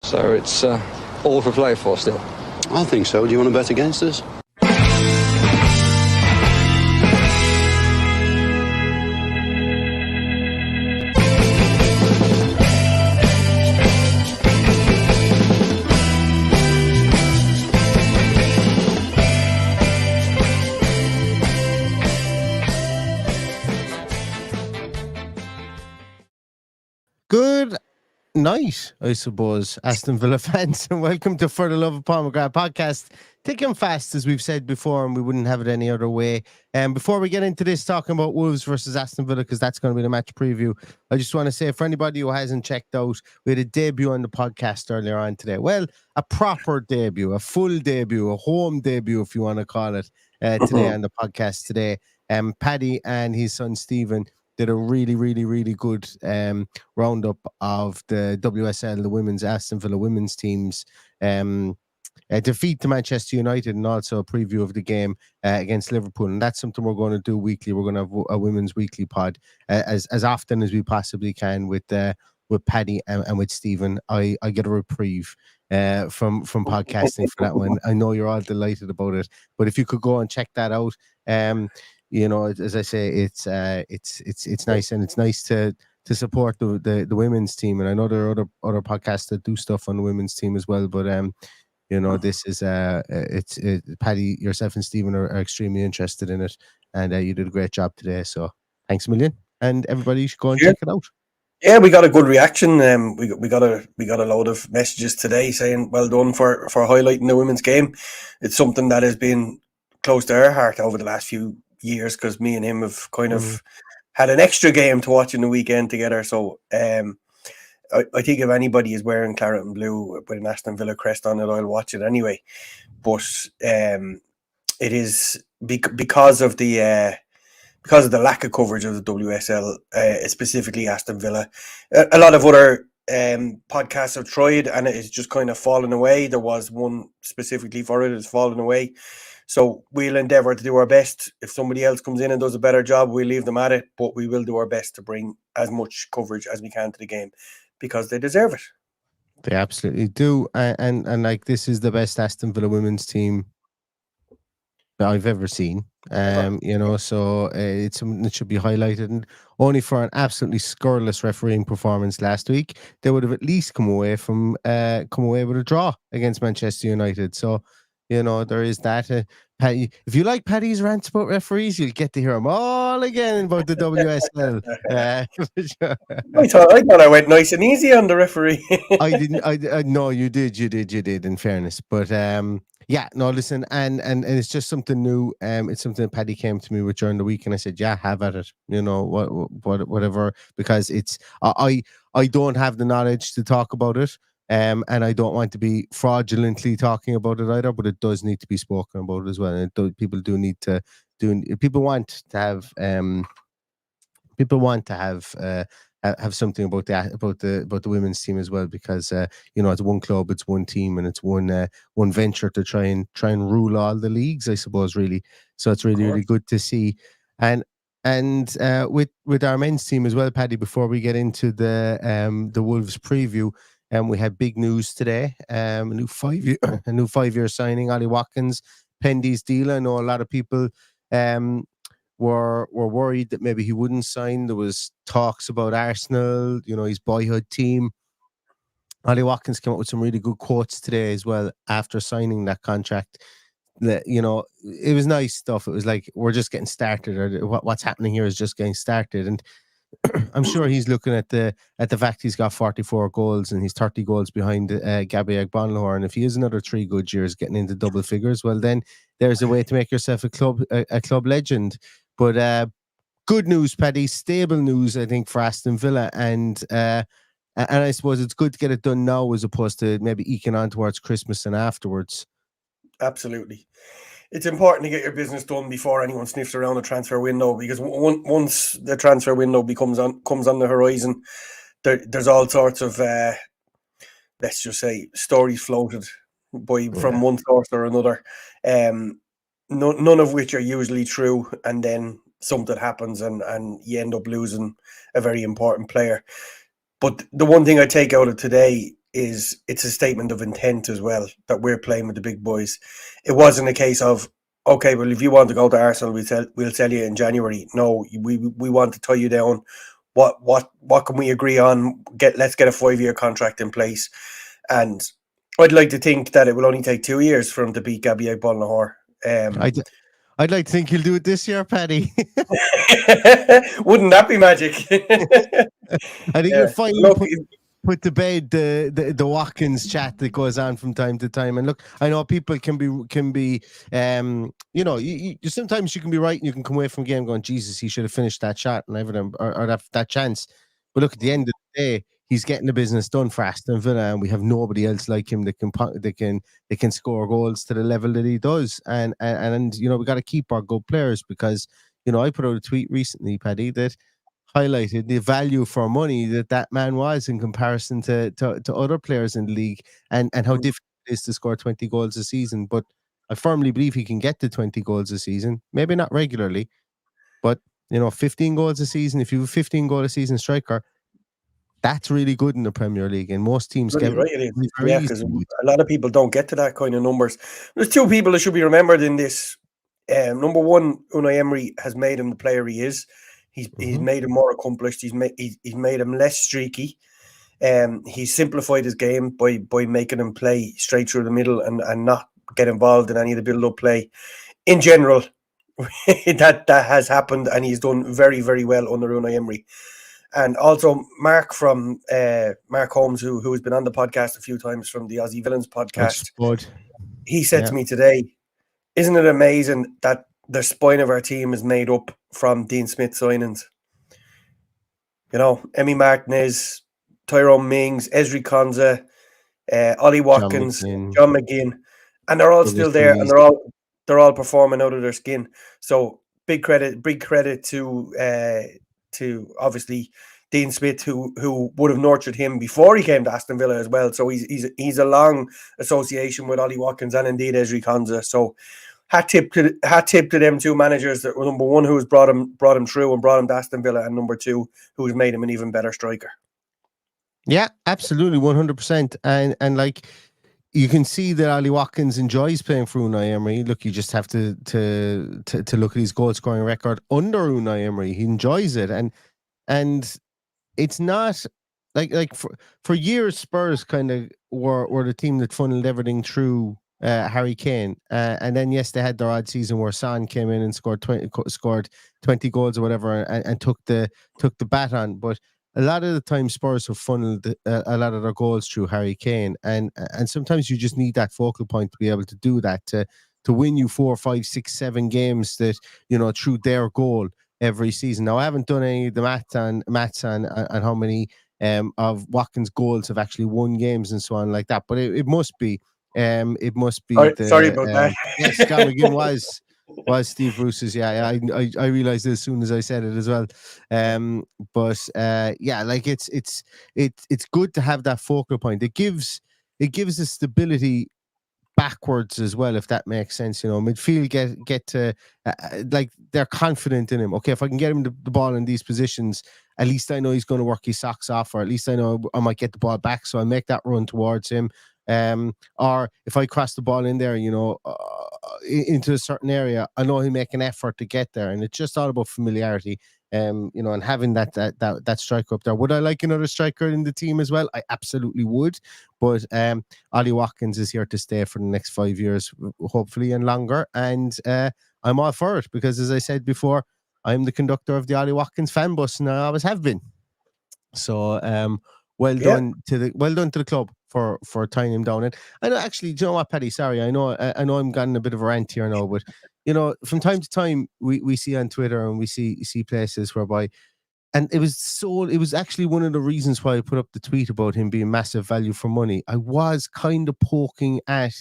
So it's all for play for still. I think so. Do you want to bet against us? Good night, I suppose, Aston Villa fans, and welcome to For the Love of Paul McGrath podcast. Thick and fast, as we've said before, and we wouldn't have it any other way. Before we get into this, talking about Wolves versus Aston Villa, because that's going to be the match preview, I just want to say, for anybody who hasn't checked out, we had a debut on the podcast earlier on today. Well, a proper debut, a full debut, a home debut, if you want to call it, today on the podcast today. Paddy and his son Stephen did a really good roundup of the WSL, the women's Aston Villa women's teams defeat to Manchester United, and also a preview of the game against Liverpool. And that's something we're going to do weekly. We're going to have a women's weekly pod as often as we possibly can with Paddy and with Stephen. I get a reprieve from podcasting for that one. I know you're all delighted about it, but if you could go and check that out, you know, as I say, it's nice, and it's nice to support the women's team. And I know there are other podcasts that do stuff on the women's team as well. But you know, this is it's Paddy, yourself, and Stephen are extremely interested in it, and you did a great job today. So thanks a million, and everybody should go and check it out. Yeah, we got a good reaction. We got a load of messages today saying well done for highlighting the women's game. It's something that has been close to our heart over the last few years, because me and him have kind of had an extra game to watch in the weekend together. So I think if anybody is wearing claret and blue with an Aston Villa crest on it, I'll watch it anyway. But it is because of the lack of coverage of the WSL, specifically Aston Villa. A lot of other podcasts have tried, and it's just kind of fallen away. There was one specifically for it, it's fallen away. So we'll endeavour to do our best. If somebody else comes in and does a better job, we'll leave them at it. But we will do our best to bring as much coverage as we can to the game, because they deserve it. They absolutely do. And like, this is the best Aston Villa women's team that I've ever seen. You know, so it's something that should be highlighted. And only for an absolutely scurrilous refereeing performance last week, they would have at least come away with a draw against Manchester United. So, you know, there is that. Paddy, if you like Paddy's rants about referees, you'll get to hear them all again about the WSL. I thought I went nice and easy on the referee. I didn't. No, you did. In fairness, but yeah, no, listen, and it's just something new. It's something that Paddy came to me with during the week, and I said, yeah, have at it. You know, whatever, because it's I don't have the knowledge to talk about it. And I don't want to be fraudulently talking about it either, but it does need to be spoken about as well. And people do need to people want to have have something about the women's team as well, because you know, it's one club, it's one team, and it's one venture to try and rule all the leagues, I suppose, really. So it's really good to see. And with our men's team as well, Paddy, before we get into the Wolves preview, we had big news today. A new 5-year signing, Ollie Watkins, Pendy's deal. I know a lot of people were worried that maybe he wouldn't sign. There was talks about Arsenal, you know, his boyhood team. Ollie Watkins came up with some really good quotes today as well after signing that contract. You know, it was nice stuff. It was like, we're just getting started, or what's happening here is just getting started. And I'm sure he's looking at the fact he's got 44 goals and he's 30 goals behind Gabby Agbonlahor. And if he has another 3 good years getting into double figures, well, then there's a way to make yourself a club legend. But good news, Paddy, stable news, I think, for Aston Villa, and I suppose it's good to get it done now as opposed to maybe eking on towards Christmas and afterwards. Absolutely. It's important to get your business done before anyone sniffs around the transfer window, because once the transfer window comes on the horizon, there's all sorts of let's just say stories floated from one source or another, none of which are usually true, and then something happens and you end up losing a very important player. But the one thing I take out of today it's a statement of intent as well, that we're playing with the big boys. It wasn't a case of, okay, well, if you want to go to Arsenal, we'll sell you in January. No, we want to tie you down. What can we agree on? Let's get a 5-year contract in place. And I'd like to think that it will only take 2 years for him to beat Gabriel Bonnahor. I'd like to think he'll do it this year, Paddy. Wouldn't that be magic? I think you're finally put to bed the Watkins chat that goes on from time to time. And look, I know people can be you sometimes you can be right and you can come away from a game going, Jesus, he should have finished that shot and everything, or that chance. But look, at the end of the day, he's getting the business done for Aston Villa, and we have nobody else like him that can score goals to the level that he does. And we got to keep our good players, because I put out a tweet recently, Paddy, that highlighted the value for money that man was in comparison to other players in the league, and how difficult it is to score 20 goals a season. But I firmly believe he can get to 20 goals a season, maybe not regularly, but 15 goals a season. If you have a 15 goal a season striker, that's really good in the Premier League, and most teams get right. It is. Yeah, because a lot of people don't get to that kind of numbers. There's two people that should be remembered in this. Number one, Unai Emery has made him the player he is. He's made him more accomplished. He's made him less streaky. He's simplified his game by making him play straight through the middle and not get involved in any of the build-up play. In general, that has happened, and he's done very, very well under Unai Emery. And also Mark Holmes, who has been on the podcast a few times from the Aussie Villains podcast, he said to me today, isn't it amazing that the spine of our team is made up from Dean Smith signings? Emi Martinez, Tyrone Mings, Ezri Konsa, Ollie Watkins, John McGinn, and they're all still there, and they're all performing out of their skin. So big credit to obviously Dean Smith, who would have nurtured him before he came to Aston Villa as well. So he's a long association with Ollie Watkins and indeed Ezri Konsa. So hat tip to them two managers, that were number one, who has brought him through and brought him to Aston Villa, and number two, who has made him an even better striker. Yeah, absolutely, 100%. And like, you can see that Ollie Watkins enjoys playing for Unai Emery. Look, you just have to look at his goal scoring record under Unai Emery. He enjoys it, and it's not like for years Spurs kind of were the team that funneled everything through Harry Kane, and then yes, they had their odd season where Son came in and scored 20 goals or whatever, and took the baton. But a lot of the time, Spurs have funneled a lot of their goals through Harry Kane, and sometimes you just need that focal point to be able to do that, to win you 4, 5, 6, 7 games that through their goal every season. Now, I haven't done any of the maths on how many of Watkins' goals have actually won games and so on like that, but it must be. Sorry about that. Yes, Scott McGinn was Steve Bruce's. Yeah, I realized it as soon as I said it as well. Like it's good to have that focal point. It gives the stability backwards as well, if that makes sense. Midfield get to like, they're confident in him. Okay, if I can get him the ball in these positions, at least I know he's going to work his socks off, or at least I know I might get the ball back, so I make that run towards him. Or if I cross the ball in there, into a certain area, I know he'll make an effort to get there, and it's just all about familiarity. And having that striker up there. Would I like another striker in the team as well? I absolutely would. But Ollie Watkins is here to stay for the next 5 years, hopefully, and longer. And I'm all for it, because, as I said before, I'm the conductor of the Ollie Watkins fan bus, and I always have been. So well done to the club for tying him down. And actually, do you know what, Paddy? Sorry, I know I'm getting a bit of a rant here now, but from time to time we see on Twitter and we see places whereby, and it was actually one of the reasons why I put up the tweet about him being massive value for money. I was kind of poking at,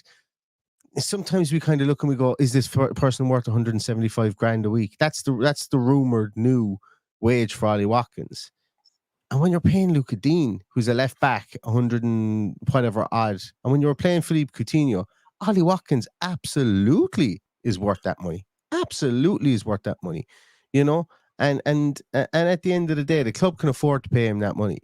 sometimes we kind of look and we go, is this person worth 175 grand a week? That's the rumored new wage for Ollie Watkins. And when you're paying Luca Dean, who's a left back, 100 and whatever odd, and when you're playing Philippe Coutinho, Ollie Watkins absolutely is worth that money. Absolutely is worth that money, And at the end of the day, the club can afford to pay him that money.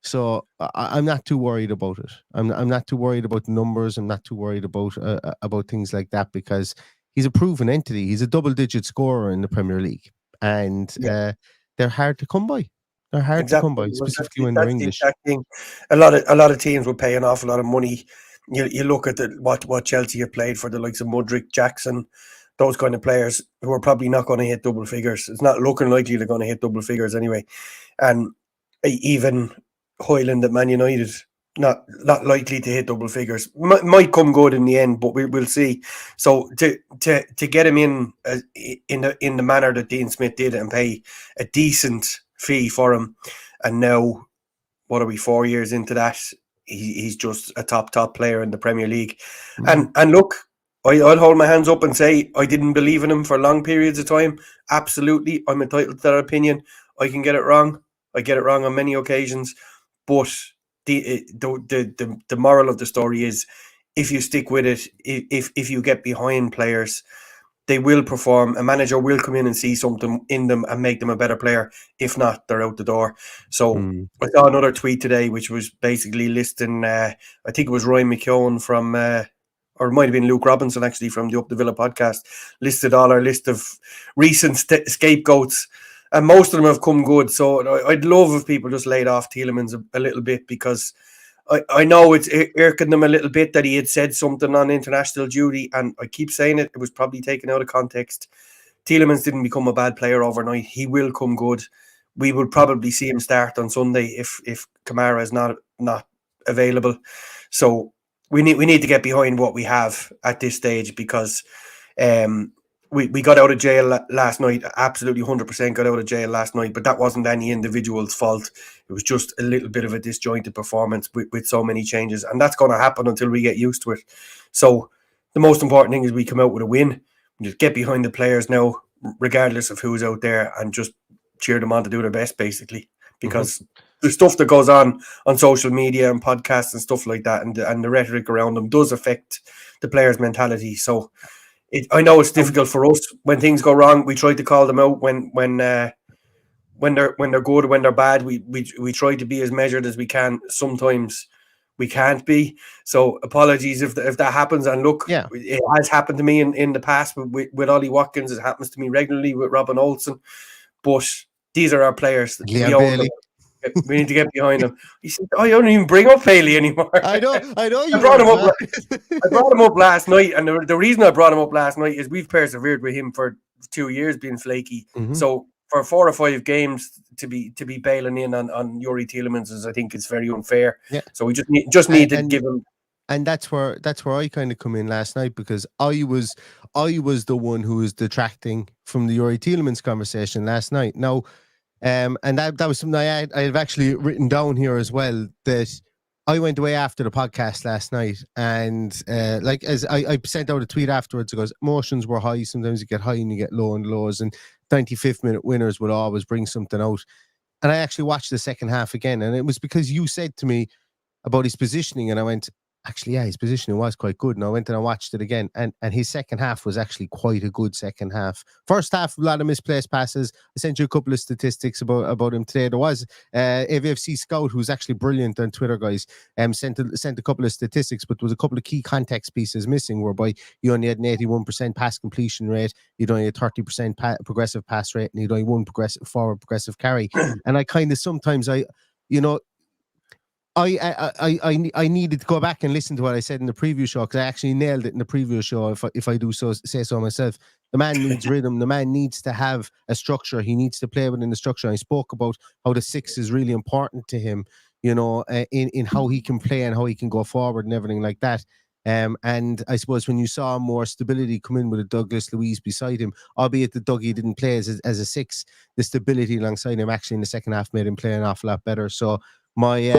So I'm not too worried about it. I'm not too worried about the numbers. I'm not too worried about things like that because he's a proven entity. He's a double-digit scorer in the Premier League, and Yeah. they're hard to come by. They're hard to come Exactly. by, Well, specifically when they're that's the English. exact thing. A lot of teams were paying off a lot of money. You look at what Chelsea have played for the likes of Mudryk, Jackson, those kind of players who are probably not going to hit double figures. It's not looking likely they're going to hit double figures anyway. And even Hoyland at Man United, not likely to hit double figures. Might come good in the end, but we'll see. So to get him in the manner that Dean Smith did and pay a decent fee for him, and now what are we 4 years into that? He's just a top player in the Premier League, and look. I'll hold my hands up and say I didn't believe in him for long periods of time. Absolutely, I'm entitled to that opinion. I can get it wrong. I get it wrong on many occasions, but the moral of the story is, if you stick with it, if you get behind players, they will perform. A manager will come in and see something in them and make them a better player. If not, they're out the door. So I saw another tweet today, which was basically listing, I think it was Roy McKeown from, or it might have been Luke Robinson actually from the Up the Villa podcast, listed all our list of recent scapegoats. And most of them have come good. So I'd love if people just laid off Tielemans a little bit, because I know it's irking them a little bit that he had said something on international duty, and I keep saying it was probably taken out of context. Tielemans didn't become a bad player overnight. He will come good. We will probably see him start on Sunday if Kamara is not available. So we need to get behind what we have at this stage, because we got out of jail last night. Absolutely 100% got out of jail last night, but that wasn't any individual's fault. It was just a little bit of a disjointed performance with so many changes, and that's going to happen until we get used to it. So the most important thing is we come out with a win. We just get behind the players now, regardless of who's out there, and just cheer them on to do their best, basically, because the stuff that goes on social media and podcasts and stuff like that, and the rhetoric around them does affect the players' mentality. So I know it's difficult for us when things go wrong. We try to call them out when they're good, when they're bad. We try to be as measured as we can. Sometimes we can't be. So apologies if that happens. And look, it has happened to me in the past with Ollie Watkins. It happens to me regularly with Robin Olsen. But these are our players. We own them. We need to get behind them. He said, "I don't even bring up Haley anymore." I know. I brought him up last night, and the reason I brought him up last night is we've persevered with him for 2 years being flaky. So for 4 or 5 games to be bailing in on Yuri Tielemans, I think it's very unfair. Yeah. So we just need to give him. And that's where I kind of come in last night, because I was the one who was detracting from the Yuri Tielemans conversation last night. Now, and that was something I've actually written down here as well, that I went away after the podcast last night, and like as I sent out a tweet afterwards, it goes, emotions were high. Sometimes you get high and you get low and lows, and 95th minute winners will always bring something out. And I actually watched the second half again, and it was because you said to me about his positioning, and I went, actually, yeah, his positioning was quite good. And I went and I watched it again, and his second half was actually quite a good second half. First half, a lot of misplaced passes. I sent you a couple of statistics about him today. There was AVFC Scout, who's actually brilliant on Twitter, guys, sent a couple of statistics, but there was a couple of key context pieces missing, whereby you only had an 81% pass completion rate, you'd only had 30% progressive pass rate, and you'd only one forward progressive carry. And I kind of sometimes I needed to go back and listen to what I said in the preview show, because I actually nailed it in the preview show, if I do say so myself. The man needs rhythm. The man needs to have a structure. He needs to play within the structure. I spoke about how the 6 is really important to him, in how he can play and how he can go forward and everything like that. And I suppose when you saw more stability come in with a Douglas Luiz beside him, albeit that Dougie didn't play as a 6, the stability alongside him actually in the second half made him play an awful lot better. So my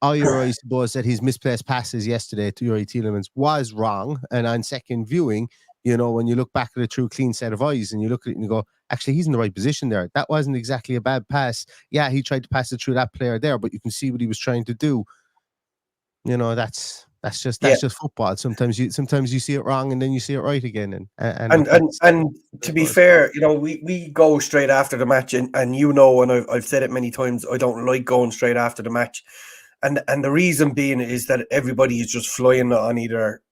ire, I suppose, that his misplaced passes yesterday to Yuri Tielemans was wrong. And on second viewing, when you look back at it through a clean set of eyes and you look at it and you go, actually, he's in the right position there. That wasn't exactly a bad pass. Yeah, he tried to pass it through that player there, but you can see what he was trying to do. That's That's just Yeah. football. Sometimes you see it wrong and then you see it right again. And look, And to be fair, we go straight after the match, and and I've said it many times, I don't like going straight after the match, and the reason being is that everybody is just flying on either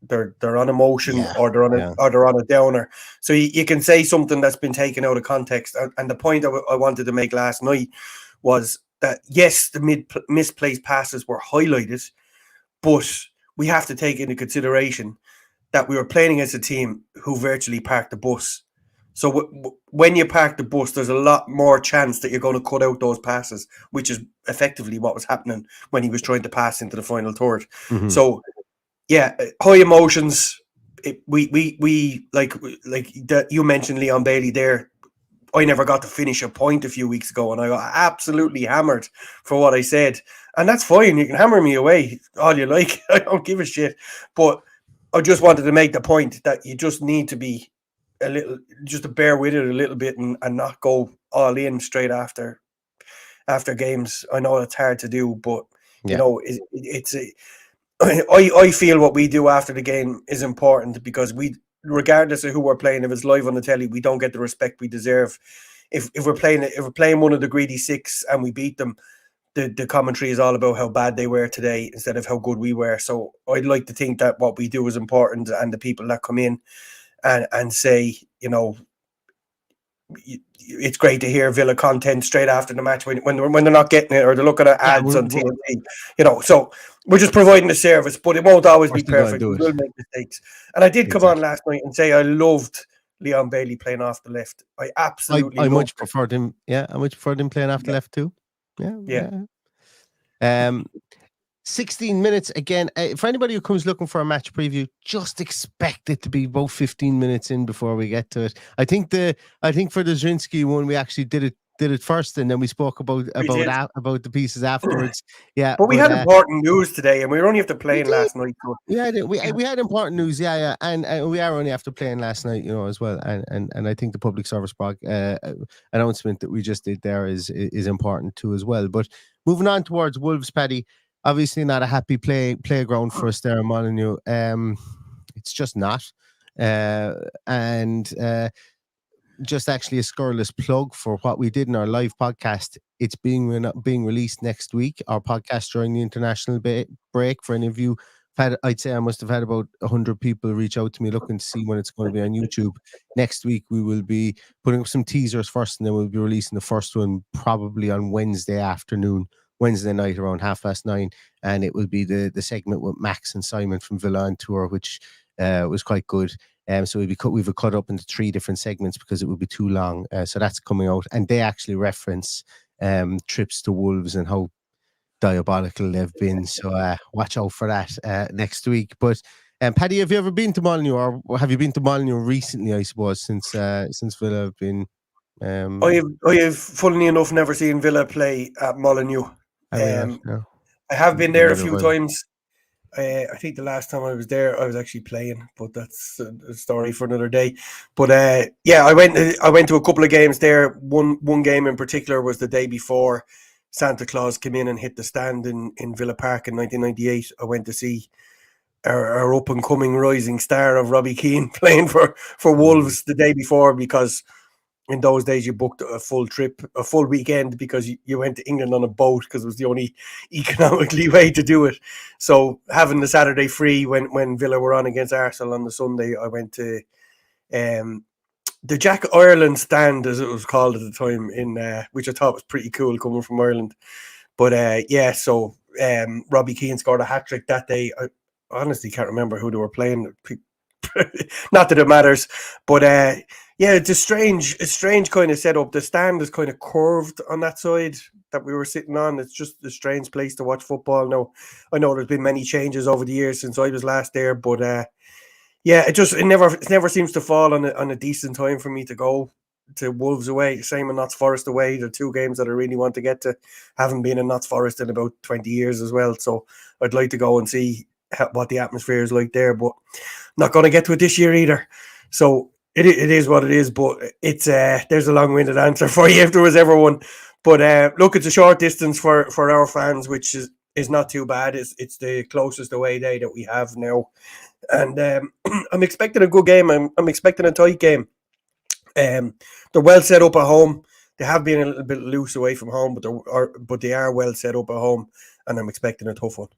they're on emotion or they're on a downer. So you can say something that's been taken out of context. And the point I wanted to make last night was that yes, the misplaced passes were highlighted, but we have to take into consideration that we were playing against a team who virtually parked the bus. So when you park the bus, there's a lot more chance that you're going to cut out those passes, which is effectively what was happening when he was trying to pass into the final third. Mhm. So yeah, high emotions. We like that you mentioned Leon Bailey there. I never got to finish a point a few weeks ago, and I got absolutely hammered for what I said. And that's fine. You can hammer me away all you like. I don't give a shit. But I just wanted to make the point that you just need to be just to bear with it a little bit and not go all in straight after games. I know it's hard to do, but I feel what we do after the game is important because regardless of who we're playing, if it's live on the telly, we don't get the respect we deserve. If we're playing one of the greedy six and we beat them, the commentary is all about how bad they were today instead of how good we were. So I'd like to think that what we do is important, and the people that come in and say, it's great to hear Villa content straight after the match when they're not getting it or they're looking at ads on TNT. So we're just providing the service, but it won't always be perfect. We will make mistakes. And I did come on last night and say I loved Leon Bailey playing off the left. I absolutely I much preferred him. Yeah, I much preferred him playing off the left too. Yeah. 16 minutes again. For anybody who comes looking for a match preview, just expect it to be about 15 minutes in before we get to it. I think for the Zrinski one, we actually did it first, and then we spoke about the pieces afterwards. Yeah, but we had important news today, and we were only after playing last night. So. We had important news, and we are only after playing last night, as well. And I think the public service announcement that we just did there is important too as well. But moving on towards Wolves, Paddy. Obviously not a happy playground for us there in Molineux. It's just not. Just actually a scurrilous plug for what we did in our live podcast. It's being released next week. Our podcast during the international break. For any of you, I'd say I must have had about 100 people reach out to me looking to see when it's going to be on YouTube. Next week, we will be putting up some teasers first, and then we'll be releasing the first one probably on Wednesday night around 9:30, and it will be the segment with Max and Simon from Villa on tour, which was quite good. So we've cut up into 3 different segments because it would be too long. So that's coming out, and they actually reference trips to Wolves and how diabolical they've been. So watch out for that next week. But Paddy, have you ever been to Molineux, or have you been to Molineux recently? I suppose since Villa have been. I have, funnily enough, never seen Villa play at Molineux. I have been there a few times. I think the last time I was there, I was actually playing, but that's a story for another day. But I went to a couple of games there. One game in particular was the day before Santa Claus came in and hit the stand in Villa Park in 1998. I went to see our up and coming rising star of Robbie Keane playing for Wolves the day before, because in those days you booked a full trip, a full weekend, because you went to England on a boat because it was the only economically way to do it. So having the Saturday free when Villa were on against Arsenal on the Sunday, I went to the Jack Ireland stand, as it was called at the time, which I thought was pretty cool coming from Ireland. But so Robbie Keane scored a hat-trick that day. I honestly can't remember who they were playing. Not that it matters, but it's a strange kind of setup. The stand is kind of curved on that side that we were sitting on. It's just a strange place to watch football. Now, I know there's been many changes over the years since I was last there, but it never seems to fall on a decent time for me to go to Wolves away. Same in Notts Forest away. The 2 games that I really want to get to. Haven't been in Notts Forest in about 20 years as well, so I'd like to go and see what the atmosphere is like there, but not going to get to it this year either. So it is what it is, but it's there's a long-winded answer for you if there was ever one. But look, it's a short distance for our fans, which is not too bad. It's the closest away day that we have now, and I'm expecting a good game. I'm expecting a tight game. They're well set up at home. They have been a little bit loose away from home, but they are well set up at home, and I'm expecting a tough one.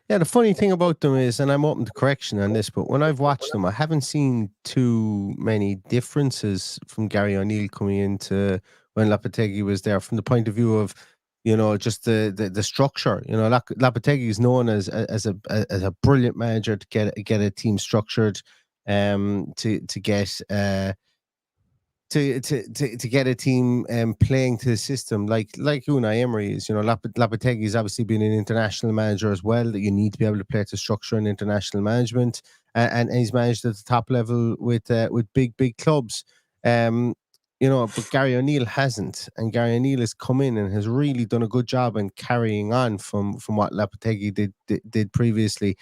Yeah, the funny thing about them is, and I'm open to correction on this, but when I've watched them, I haven't seen too many differences from Gary O'Neill coming into when Lopetegui was there, from the point of view of, just the structure. Lopetegui is known as a brilliant manager to get a team structured, to get to get a team playing to the system like Unai Emery is. Lopetegui has obviously been an international manager as well, that you need to be able to play to structure and international management, and he's managed at the top level with big clubs. But Gary O'Neill hasn't, and Gary O'Neill has come in and has really done a good job in carrying on from what Lopetegui did previously.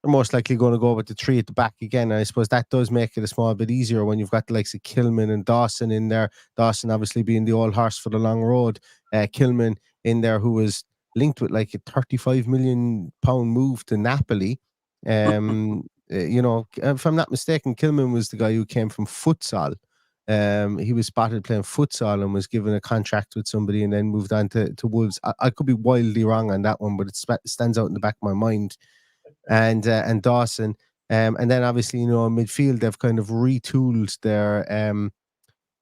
They're most likely going to go with the three at the back again. And I suppose that does make it a small bit easier when you've got the likes of Kilman and Dawson in there. Dawson obviously being the old horse for the long road. Kilman in there, who was linked with like a £35 million move to Napoli. If I'm not mistaken, Kilman was the guy who came from futsal. He was spotted playing futsal and was given a contract with somebody and then moved on to Wolves. I could be wildly wrong on that one, but it stands out in the back of my mind. And Dawson, and then obviously in midfield they've kind of retooled their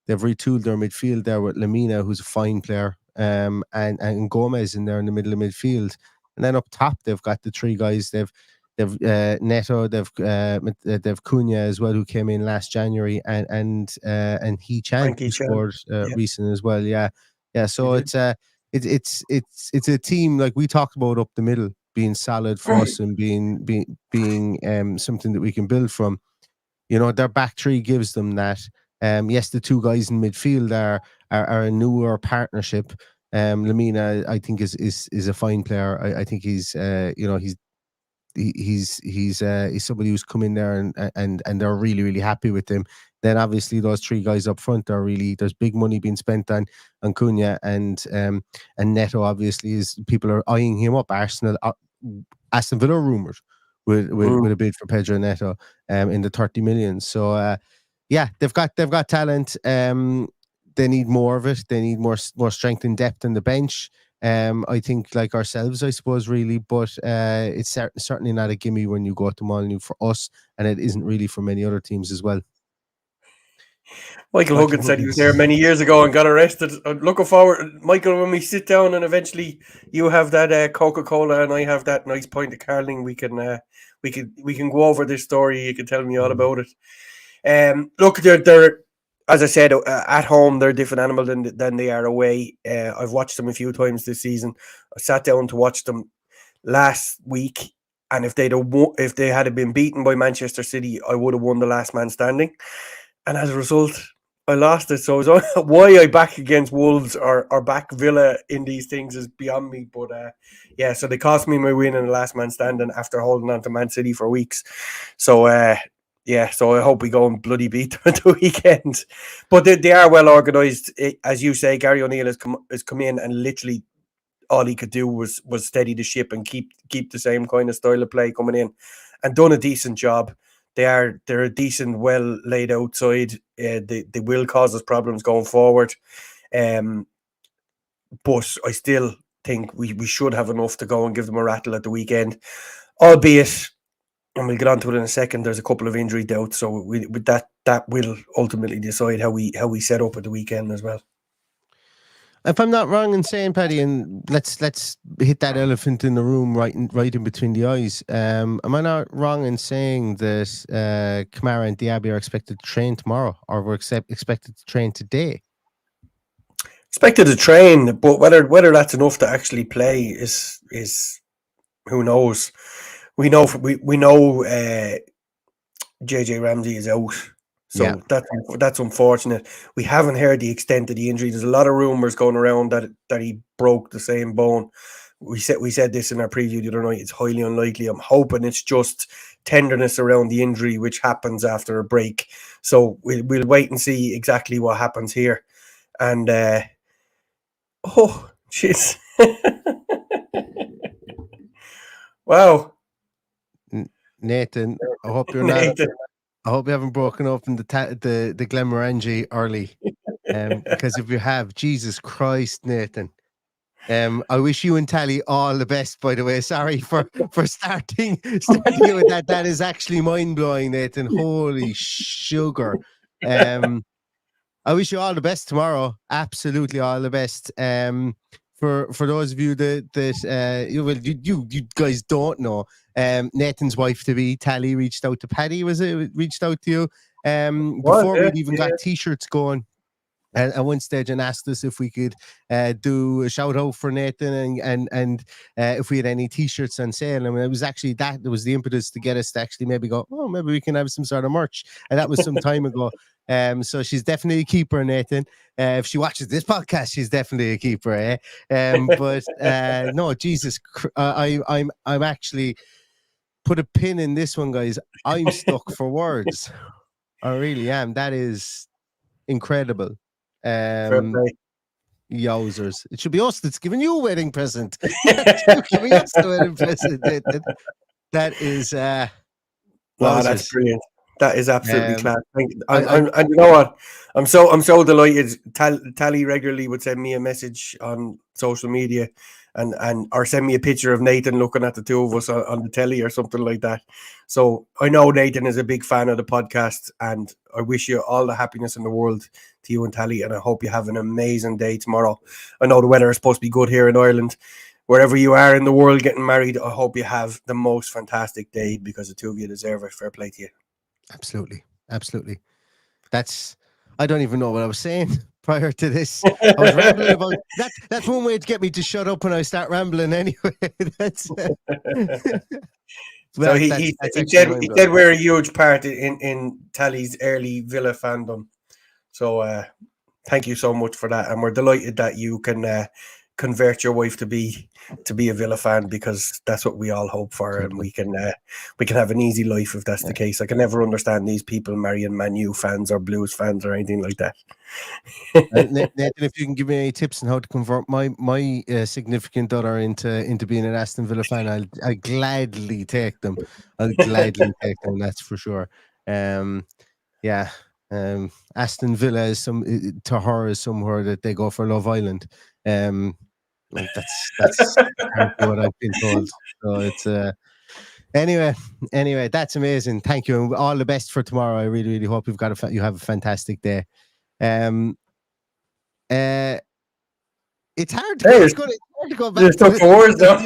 midfield there with Lamina, who's a fine player, and Gomez in there in the middle of midfield, and then up top they've got the three guys. They've Neto, they've Cunha as well, who came in last January, and He Chan, who scored recent as well. Yeah. So it's a team like we talked about up the middle being solid for us and being something that we can build from. Their back three gives them that. Yes, the two guys in midfield are a newer partnership. Lamina, I think, is a fine player. I think he's somebody who's come in there and they're really, really happy with him. Then obviously those three guys up front are really, there's big money being spent on Cunha and Neto. Obviously, people are eyeing him up. Aston Villa rumored with a bid for Pedro Neto in the 30 million. So they've got talent. They need more of it. They need more strength and depth in the bench. I think like ourselves, I suppose, really, but it's certainly not a gimme when you go to Molyneux for us, and it isn't really for many other teams as well. Michael Huggins said he was there many years ago and got arrested. I'm looking forward, Michael, when we sit down and eventually you have that Coca-Cola and I have that nice pint of Carling, we can go over this story. You can tell me all about it. Look, they're as I said, at home they're a different animal than they are away. I've watched them a few times this season. I sat down to watch them last week, and if they had been beaten by Manchester City, I would have won the last man standing. And as a result, I lost it. So why I back against Wolves or back Villa in these things is beyond me. But so they cost me my win in the last man standing after holding on to Man City for weeks. So so I hope we go and bloody beat them at the weekend. But they are well organised. As you say, Gary O'Neill has come in and literally all he could do was steady the ship and keep the same kind of style of play coming in, and done a decent job. They're a decent, well laid out side. They will cause us problems going forward. But I still think we should have enough to go and give them a rattle at the weekend. Albeit, and we'll get onto it in a second, there's a couple of injury doubts. So with that will ultimately decide how we set up at the weekend as well. If I'm not wrong in saying, Paddy, and let's hit that elephant in the room right in between the eyes. Am I not wrong in saying that Kamara and Diaby are expected to train tomorrow, or we're expected to train today? Expected to train, but whether that's enough to actually play is who knows. We know JJ Ramsey is out. So that's unfortunate. We haven't heard the extent of the injury. There's a lot of rumours going around that he broke the same bone. We said this in our preview the other night. It's highly unlikely. I'm hoping it's just tenderness around the injury, which happens after a break. So we'll wait and see exactly what happens here. And oh, jeez. Wow. Nathan, I hope you're not. Nathan. I hope you haven't broken open the Glenmorangie early, because if you have, Jesus Christ, Nathan. I wish you and Tally all the best. By the way, sorry for starting it with that. That is actually mind blowing, Nathan. Holy sugar. I wish you all the best tomorrow. Absolutely all the best. For those of you that you guys don't know, Nathan's wife to be, Tally, reached out to Paddy. Was it reached out to you? Before we'd even got t-shirts going. At one stage, and asked us if we could do a shout out for Nathan and if we had any t-shirts on sale. And it was actually that was the impetus to get us to actually maybe go, oh, maybe we can have some sort of merch. And that was some time ago. So she's definitely a keeper, Nathan. If she watches this podcast, she's definitely a keeper, eh? But no, Jesus, I'm actually put a pin in this one, guys. I'm stuck for words. I really am. That is incredible. Yowzers. It should be us that's giving you a wedding present. Giving us a wedding present. That is wow, that's brilliant. That is absolutely class. And you know what? I'm so delighted. Tally regularly would send me a message on social media and or send me a picture of Nathan looking at the two of us on the telly or something like that. So I know Nathan is a big fan of the podcast, and I wish you all the happiness in the world to you and Tally, and I hope you have an amazing day tomorrow. I know the weather is supposed to be good here in Ireland. Wherever you are in the world getting married, I hope you have the most fantastic day, because the two of you deserve it. Fair play to you. Absolutely. I don't even know what I was saying prior to this. I was rambling about that. That's one way to get me to shut up when I start rambling anyway. So he said we're a huge part in Tally's early Villa fandom. So thank you so much for that, and we're delighted that you can convert your wife to be a Villa fan, because that's what we all hope for, and we can have an easy life if that's the case. I can never understand these people marrying Man U fans or Blues fans or anything like that. Nathan, if you can give me any tips on how to convert my significant other into being an Aston Villa fan, I'll gladly take them. That's for sure. Aston Villa is to her is somewhere that they go for Love Island. That's what I've been told. So it's anyway, that's amazing. Thank you, and all the best for tomorrow. I really, really hope you have a fantastic day. It's hard to go back to words, though.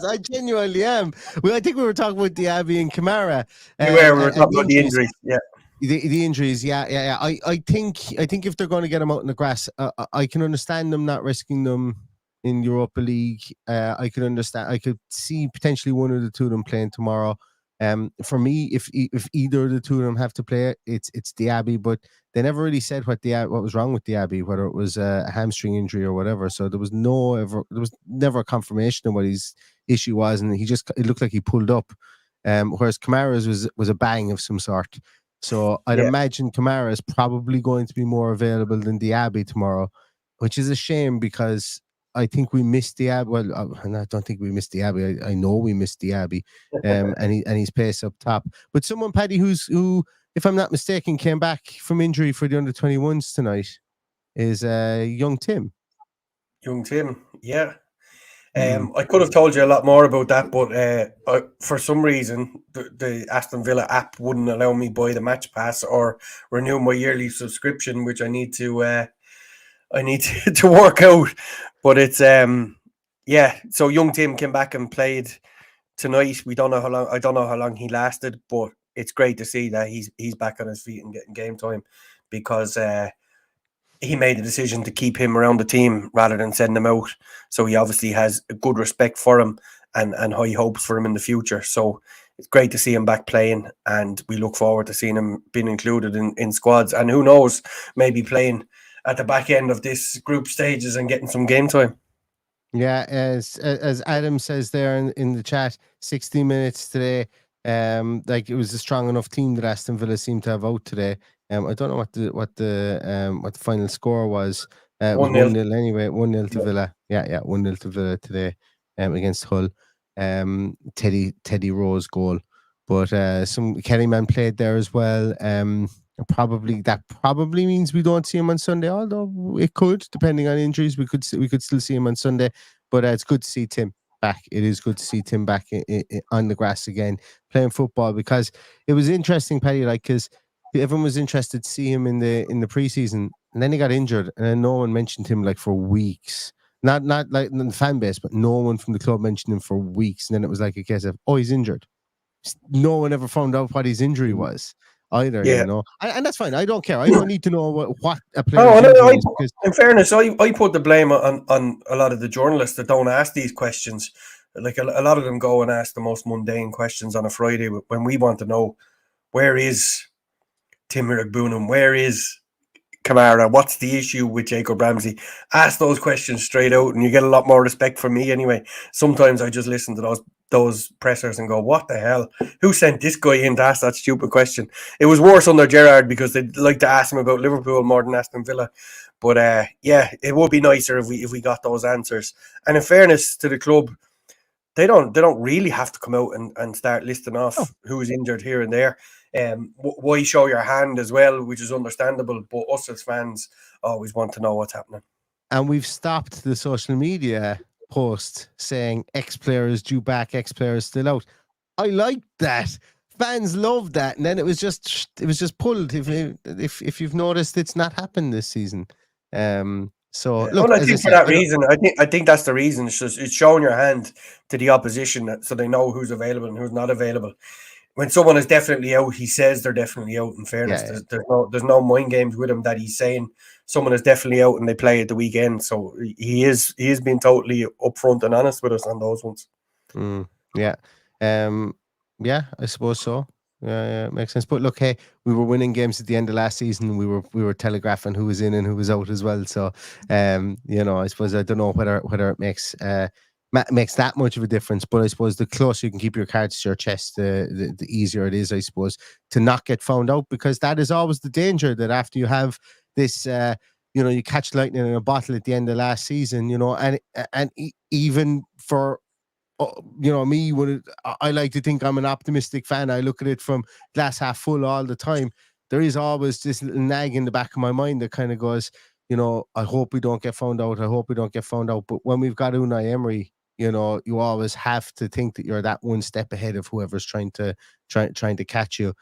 I genuinely am. Well, I think we were talking about Diaby and Kamara. We were talking about the injuries. Yeah. The injuries, yeah. I think if they're going to get them out in the grass, I can understand them not risking them in Europa League. I could see potentially one of the two of them playing tomorrow. For me, if either of the two of them have to play, it's Diaby. But they never really said what was wrong with Diaby, whether it was a hamstring injury or whatever. So there was never a confirmation of what his issue was, and it looked like he pulled up. Whereas Kamara's was a bang of some sort. So I'd imagine Kamara is probably going to be more available than Diaby tomorrow, which is a shame, because I think we missed Diaby. Well, I don't think we missed Diaby. I know we missed Diaby, and his pace up top. But someone, Paddy, who, if I'm not mistaken, came back from injury for the under-21s tonight, is young Tim. Young Tim, yeah. I could have told you a lot more about that, but for some reason, the Aston Villa app wouldn't allow me buy the match pass or renew my yearly subscription, which I need to work out. But it's so young Tim came back and played tonight. We don't know how long. I don't know how long he lasted, but it's great to see that he's back on his feet and getting game time, because he made the decision to keep him around the team rather than send him out. So he obviously has a good respect for him and high hopes for him in the future. So it's great to see him back playing, and we look forward to seeing him being included in squads. And who knows, maybe playing at the back end of this group stages and getting some game time. Yeah, as Adam says there in the chat, 60 minutes today. Like, it was a strong enough team that Aston Villa seemed to have out today. I don't know what the final score was. It was 1-0 anyway. 1-0 to Villa. Yeah, 1-0 to Villa today against Hull. Teddy Rowe's goal. But some Kellyman played there as well. That probably means we don't see him on Sunday, although it could, depending on injuries, we could still see him on Sunday. But it's good to see Tim back. It is good to see Tim back on the grass again, playing football, because it was interesting, Paddy, like, because everyone was interested to see him in the preseason, and then he got injured, and then no one mentioned him like for weeks. Not like in the fan base, but no one from the club mentioned him for weeks. And then it was like a case of, oh, he's injured. No one ever found out what his injury was either, Yeah. and that's fine. I don't care. I don't need to know what a player's Oh, injury is, because in fairness, I put the blame on a lot of the journalists that don't ask these questions. Like a lot of them go and ask the most mundane questions on a Friday when we want to know, where is Tim Boonham? Where is Kamara? What's the issue with Jacob Ramsey? Ask those questions straight out, and you get a lot more respect from me anyway. Sometimes I just listen to those pressers and go, what the hell? Who sent this guy in to ask that stupid question? It was worse under Gerrard, because they'd like to ask him about Liverpool more than Aston Villa. But yeah, it would be nicer if we got those answers. And in fairness to the club, they don't really have to come out and start listing off who's injured here and there. Why show your hand as well, which is understandable, but us as fans always want to know what's happening. And we've stopped the social media post saying X player is due back, X player is still out. I like that. Fans love that, and then it was just pulled. If you've noticed, it's not happened this season. So look, well, I think for that reason, I think that's the reason. It's showing your hand to the opposition, so they know who's available and who's not available. When someone is definitely out, he says they're definitely out. In fairness, there's no mind games with him that he's saying someone is definitely out and they play at the weekend. So he is being totally upfront and honest with us on those ones. Yeah, I suppose so. Yeah, it makes sense. But look, hey, we were winning games at the end of last season. We were telegraphing who was in and who was out as well. So, I suppose I don't know whether it makes that much of a difference. But I suppose the closer you can keep your cards to your chest, the easier it is, I suppose, to not get found out, because that is always the danger, that after you have this, you catch lightning in a bottle at the end of last season, and even for me, when I like to think I'm an optimistic fan, I look at it from glass half full all the time. There is always this little nag in the back of my mind that kind of goes, I hope we don't get found out. I hope we don't get found out. But when we've got Unai Emery, you always have to think that you're that one step ahead of whoever's trying to catch you.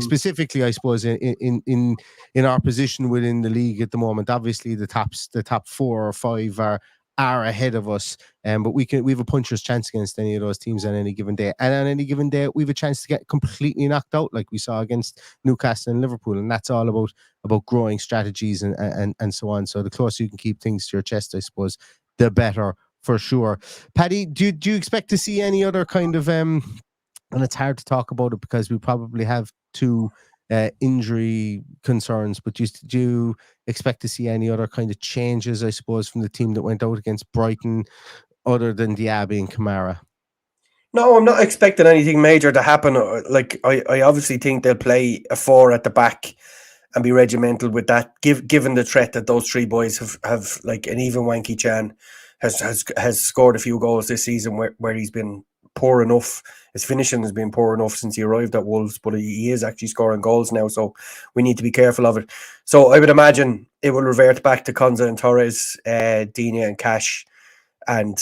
Specifically, I suppose in our position within the league at the moment, obviously the top 4 or 5 are ahead of us, but we have a puncher's chance against any of those teams on any given day, and on any given day we have a chance to get completely knocked out, like we saw against Newcastle and Liverpool. And that's all about growing strategies and so on. So the closer you can keep things to your chest, I suppose, the better, for sure. Paddy, do you expect to see any other kind of and it's hard to talk about it because we probably have 2 injury concerns, but do you expect to see any other kind of changes, I suppose, from the team that went out against Brighton, other than Diaby and Kamara? No, I'm not expecting anything major to happen. Like I obviously think they'll play a 4 at the back and be regimental with that, given the threat that those 3 boys have like, and even Wanky Chan has scored a few goals this season where he's been poor enough. His finishing has been poor enough since he arrived at Wolves, but he is actually scoring goals now, so we need to be careful of it. So I would imagine it will revert back to Konza and Torres, Dina and Cash, and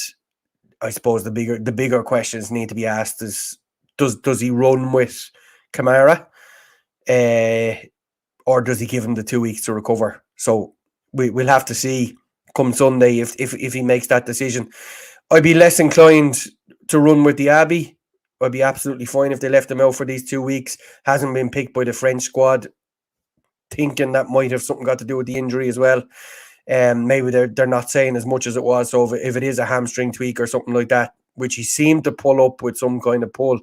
I suppose the bigger questions need to be asked is, does he run with Kamara, or does he give him the 2 weeks to recover? So we'll have to see come Sunday if he makes that decision. I'd be less inclined to run with Diaby. I'd be absolutely fine if they left him out for these 2 weeks. Hasn't been picked by the French squad, thinking that might have something got to do with the injury as well. Maybe they're not saying as much as it was. So if it is a hamstring tweak or something like that, which he seemed to pull up with some kind of pull,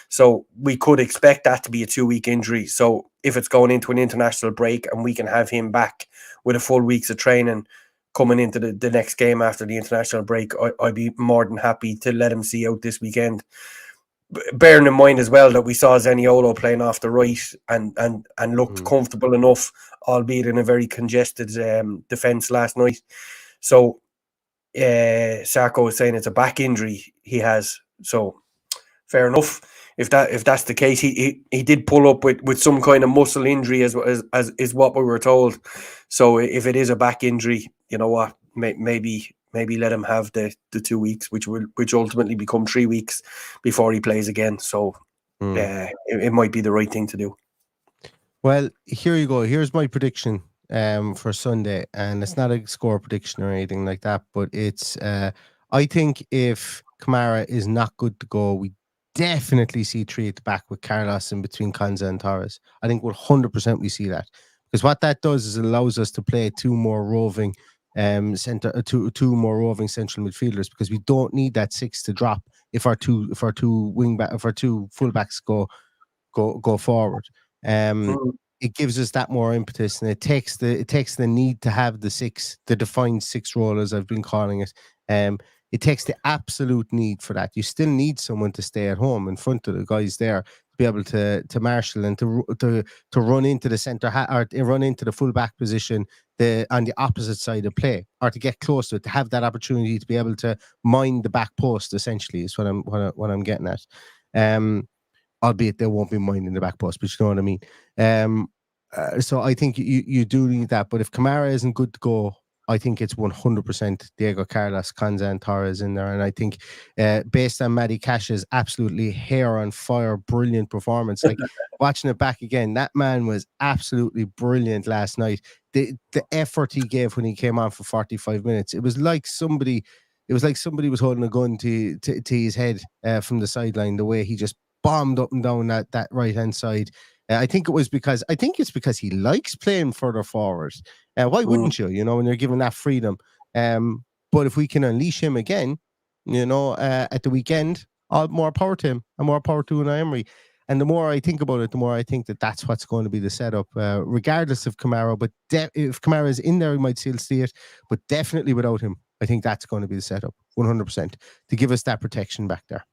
so we could expect that to be a 2-week injury. So if it's going into an international break and we can have him back with a full weeks of training coming into the next game after the international break, I'd be more than happy to let him see out this weekend. Bearing in mind as well that we saw Zaniolo playing off the right and looked comfortable enough, albeit in a very congested defence last night. So Sarko was saying it's a back injury he has. So fair enough. If that's the case, he did pull up with some kind of muscle injury as is what we were told. So if it is a back injury, you know what, maybe let him have the 2 weeks, which ultimately become 3 weeks before he plays again. So it might be the right thing to do. Well, here you go. Here's my prediction for Sunday, and it's not a score prediction or anything like that, but it's I think if Kamara is not good to go, we definitely see three at the back with Carlos in between Kanza and Torres. I think 100% we see that, because what that does is it allows us to play two more roving two more roving central midfielders, because we don't need that six to drop if our two fullbacks go forward. It gives us that more impetus, and it takes the need to have the defined six role, as I've been calling it. It takes the absolute need for that. You still need someone to stay at home in front of the guys there to be able to marshal and to run into the centre or run into the full back position on the opposite side of play, or to get close to it, to have that opportunity to be able to mind the back post. Essentially, is what I'm getting at. Albeit they won't be minding the back post, but you know what I mean. So I think you do need that. But if Kamara isn't good to go, I think it's 100% Diego Carlos, Kanza and Torres in there. And I think based on Matty Cash's absolutely hair on fire, brilliant performance, like watching it back again, that man was absolutely brilliant last night. The effort he gave when he came on for 45 minutes, it was like somebody was holding a gun to his head from the sideline, the way he just bombed up and down that right hand side. I think it's because he likes playing further forward. Why wouldn't you? You know, when you're given that freedom. But if we can unleash him again, you know, at the weekend, all more power to him, and more power to Unai Emery. And the more I think about it, the more I think that's what's going to be the setup, regardless of Kamara. But if Kamara is in there, we might still see it. But definitely without him, I think that's going to be the setup, 100%, to give us that protection back there.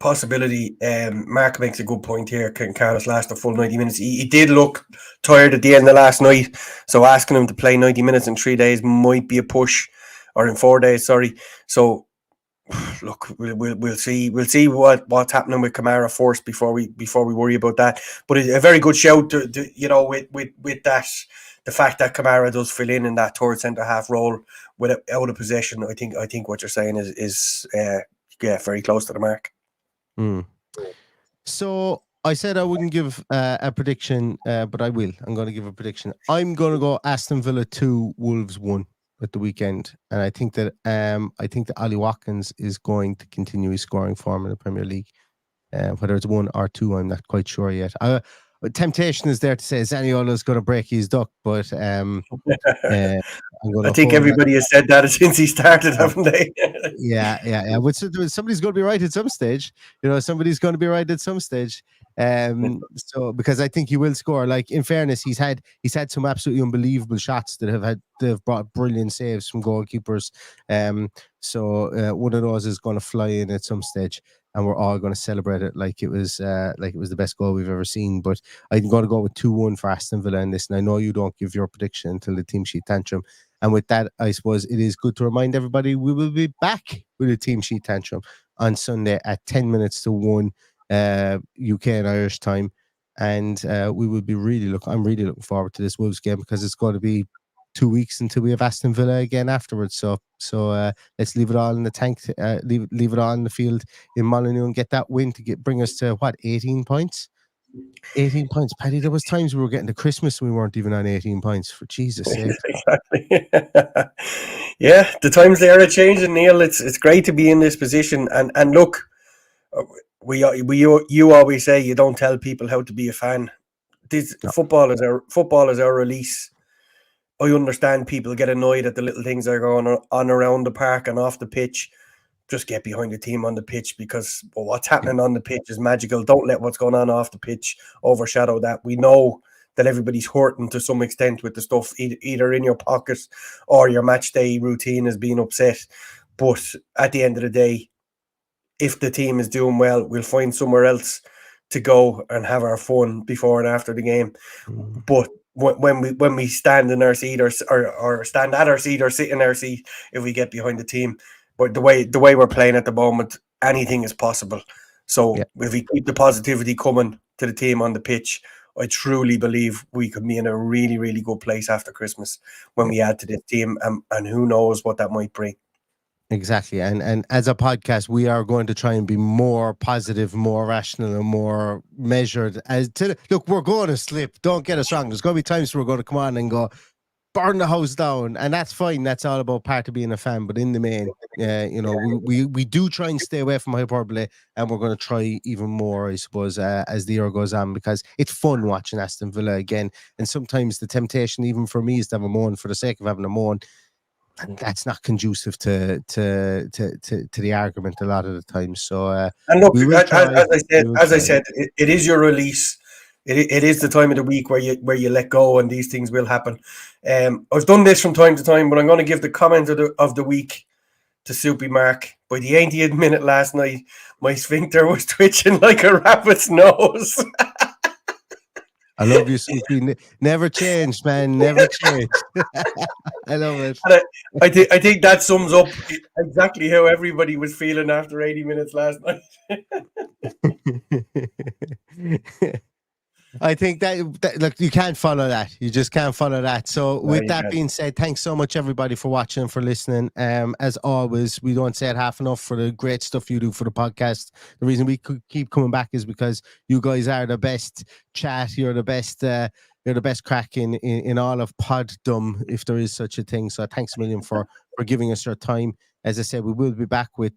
Possibility. Mark makes a good point here. Can Carlos last a full 90 minutes? He did look tired at the end of last night, so asking him to play 90 minutes in 3 days might be a push, or in 4 days, sorry. So look, we'll see what's happening with Kamara first before we worry about that. But a very good shout to you know, with that, the fact that Kamara does fill in that third centre half role out of possession. I think what you're saying is very close to the mark. So I said I wouldn't give a prediction, but I will. I'm going to give a prediction. I'm going to go Aston Villa 2, Wolves 1 at the weekend, and I think that Ollie Watkins is going to continue his scoring form in the Premier League. Whether it's 1 or 2, I'm not quite sure yet. Temptation is there to say Zaniolo's going to break his duck, but I think everybody has said that since he started, haven't they? Yeah. But somebody's going to be right at some stage. You know, somebody's going to be right at some stage. So because I think he will score. Like, in fairness, he's had some absolutely unbelievable shots that have brought brilliant saves from goalkeepers. So one of those is going to fly in at some stage, and we're all going to celebrate it like it was the best goal we've ever seen. But I'm going to go with 2-1 for Aston Villa in this, and I know you don't give your prediction until the team sheet tantrum. And with that, I suppose it is good to remind everybody we will be back with a team sheet tantrum on Sunday at 10 minutes to 1 UK and Irish time, and we will be I'm really looking forward to this Wolves game, because it's going to be 2 weeks until we have Aston Villa again afterwards. So let's leave it all in the tank, leave it all in the field in Molyneux and get that win to bring us to 18 points. 18 points, Paddy. There was times we were getting to Christmas and we weren't even on 18 points, for Jesus' sake. Exactly. Yeah, the times they are changing, Neil. It's great to be in this position, and look, you always say you don't tell people how to be a fan. Football is our release. I understand people get annoyed at the little things that are going on around the park and off the pitch. Just get behind the team on the pitch, because what's happening on the pitch is magical. Don't let what's going on off the pitch overshadow that. We know that everybody's hurting to some extent with the stuff either in your pocket or your match day routine is being upset. But at the end of the day, if the team is doing well, we'll find somewhere else to go and have our fun before and after the game. But when we stand in our seat or stand at our seat or sit in our seat, if we get behind the team, but the way we're playing at the moment, anything is possible. So if we keep the positivity coming to the team on the pitch, I truly believe we could be in a really, really good place after Christmas when we add to this team, and who knows what that might bring. Exactly. And as a podcast, we are going to try and be more positive, more rational, and more measured. Look, we're going to slip. Don't get us wrong. There's going to be times we're going to come on and go, burn the house down, and that's fine. That's all about part of being a fan. But in the main, we do try and stay away from hyperbole, and we're going to try even more, I suppose, as the year goes on, because it's fun watching Aston Villa again. And sometimes the temptation, even for me, is to have a moan for the sake of having a moan. And that's not conducive to the argument a lot of the time. So, and look, as I said, it is your release. It is the time of the week where you let go, and these things will happen. I've done this from time to time, but I'm going to give the comment of the week to Soupy Mark. By the 80th minute last night, my sphincter was twitching like a rabbit's nose. I love you, Soupy. Never changed, man. Never changed. I love it. And I think that sums up exactly how everybody was feeling after 80 minutes last night. I think that look, you can't follow that. You just can't follow that. So with that being said, thanks so much everybody for watching and for listening. As always, we don't say it half enough for the great stuff you do for the podcast. The reason we could keep coming back is because you guys are the best chat. You're the best crack in all of poddom, if there is such a thing. So thanks a million for giving us your time. As I said, we will be back with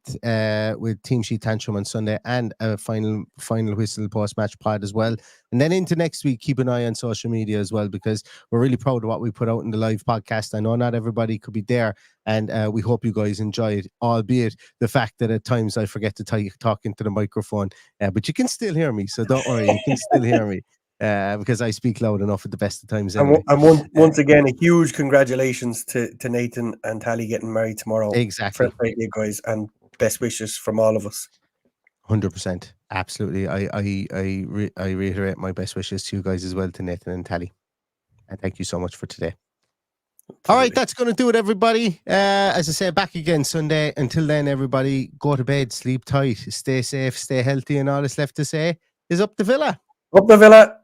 Team Sheet Tantrum on Sunday, and a final whistle post-match pod as well. And then into next week, keep an eye on social media as well, because we're really proud of what we put out in the live podcast. I know not everybody could be there, and we hope you guys enjoy it, albeit the fact that at times I forget to talk into the microphone. But you can still hear me, so don't worry, you can still hear me. Because I speak loud enough at the best of times anyway. And once again, a huge congratulations to Nathan and Tally getting married tomorrow. Exactly. For you guys, and best wishes from all of us. 100%. Absolutely. I reiterate my best wishes to you guys as well, to Nathan and Tally. And thank you so much for today. Absolutely. All right, that's going to do it, everybody. As I said, back again Sunday. Until then, everybody, go to bed, sleep tight, stay safe, stay healthy, and all that's left to say is up the Villa. Up the Villa.